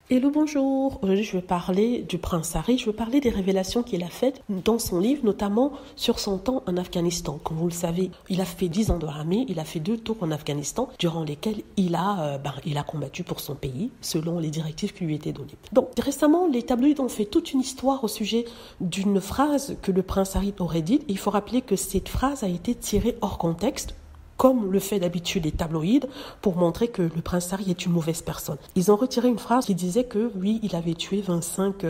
Hello, bonjour. Aujourd'hui, je vais parler du prince Harry. Je vais parler des révélations qu'il a faites dans son livre, notamment sur son temps en Afghanistan. Comme vous le savez, il a fait 10 ans de l'armée, il a fait 2 tours en Afghanistan, durant lesquels il a combattu pour son pays, selon les directives qui lui étaient données. Donc, récemment, les tabloïds ont fait toute une histoire au sujet d'une phrase que le prince Harry aurait dite. Il faut rappeler que cette phrase a été tirée hors contexte, comme le fait d'habitude les tabloïds, pour montrer que le prince Harry est une mauvaise personne. Ils ont retiré une phrase qui disait que oui, il avait tué 25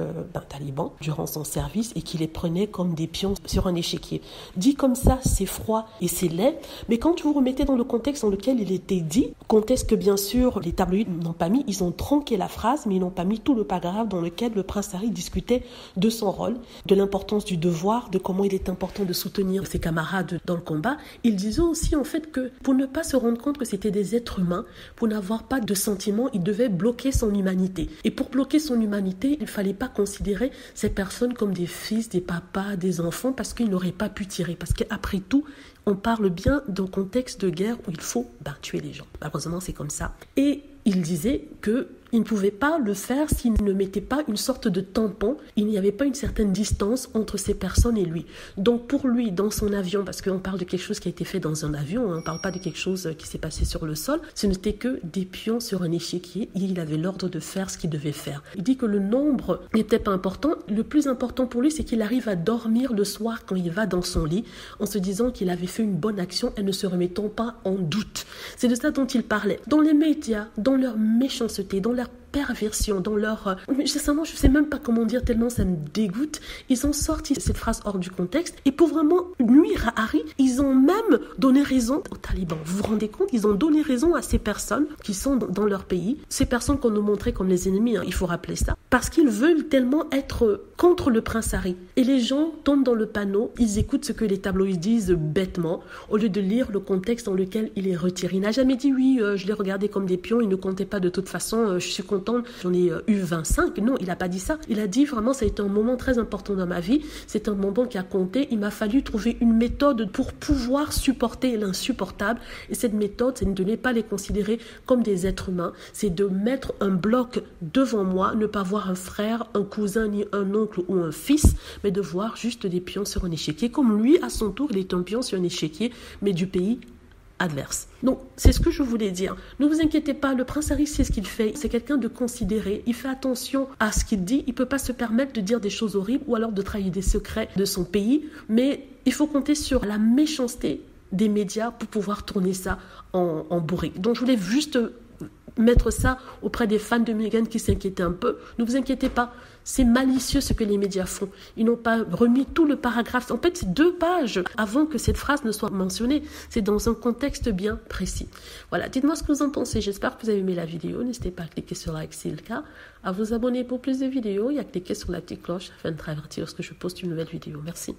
talibans durant son service et qu'il les prenait comme des pions sur un échiquier. Dit comme ça, c'est froid et c'est laid, mais quand vous remettez dans le contexte dans lequel il était dit, contexte que bien sûr les tabloïds n'ont pas mis, ils ont tronqué la phrase, mais ils n'ont pas mis tout le paragraphe dans lequel le prince Harry discutait de son rôle, de l'importance du devoir, de comment il est important de soutenir ses camarades dans le combat. Il disait aussi en fait que pour ne pas se rendre compte que c'était des êtres humains, pour n'avoir pas de sentiments, il devait bloquer son humanité. Et pour bloquer son humanité, il ne fallait pas considérer ces personnes comme des fils, des papas, des enfants, parce qu'ils n'auraient pas pu tirer. Parce qu'après tout, on parle bien d'un contexte de guerre où il faut tuer les gens. Malheureusement, c'est comme ça. Et il disait qu'il ne pouvait pas le faire s'il ne mettait pas une sorte de tampon. Il n'y avait pas une certaine distance entre ces personnes et lui. Donc pour lui, dans son avion, parce qu'on parle de quelque chose qui a été fait dans un avion, on ne parle pas de quelque chose qui s'est passé sur le sol, ce n'était que des pions sur un échiquier et il avait l'ordre de faire ce qu'il devait faire. Il dit que le nombre n'était pas important. Le plus important pour lui, c'est qu'il arrive à dormir le soir quand il va dans son lit en se disant qu'il avait fait une bonne action et ne se remettant pas en doute. C'est de ça dont il parlait. Dans les médias, dans leur méchanceté, dans leur perversion, dans leur... Sincèrement, je ne sais même pas comment dire tellement ça me dégoûte. Ils ont sorti cette phrase hors du contexte et pour vraiment nuire à Harry, ils ont même donné raison aux talibans. Vous vous rendez compte? Ils ont donné raison à ces personnes qui sont dans leur pays, ces personnes qu'on nous montrait comme les ennemis, il faut rappeler ça, parce qu'ils veulent tellement être contre le prince Harry. Et les gens tombent dans le panneau, ils écoutent ce que les tabloïds disent bêtement, au lieu de lire le contexte dans lequel il est retiré. Il n'a jamais dit oui, je les regardais comme des pions, ils ne comptaient pas de toute façon, je suis content, j'en ai eu 25. Non, il n'a pas dit ça. Il a dit vraiment, ça a été un moment très important dans ma vie. C'est un moment qui a compté. Il m'a fallu trouver une méthode pour pouvoir supporter l'insupportable. Et cette méthode, c'est de ne pas les considérer comme des êtres humains. C'est de mettre un bloc devant moi, ne pas voir un frère, un cousin, ni un oncle ou un fils, mais de voir juste des pions sur un échiquier. Comme lui, à son tour, il est un pion sur un échiquier, mais du pays adverse. Donc, c'est ce que je voulais dire. Ne vous inquiétez pas, le prince Harry sait ce qu'il fait. C'est quelqu'un de considéré. Il fait attention à ce qu'il dit. Il ne peut pas se permettre de dire des choses horribles ou alors de trahir des secrets de son pays. Mais il faut compter sur la méchanceté des médias pour pouvoir tourner ça en bourrique. Donc, je voulais juste mettre ça auprès des fans de Meghan qui s'inquiétaient un peu. Ne vous inquiétez pas, c'est malicieux ce que les médias font. Ils n'ont pas remis tout le paragraphe. En fait, c'est 2 pages avant que cette phrase ne soit mentionnée. C'est dans un contexte bien précis. Voilà, dites-moi ce que vous en pensez. J'espère que vous avez aimé la vidéo. N'hésitez pas à cliquer sur like si c'est le cas, à vous abonner pour plus de vidéos et à cliquer sur la petite cloche afin de être averti lorsque je poste une nouvelle vidéo. Merci.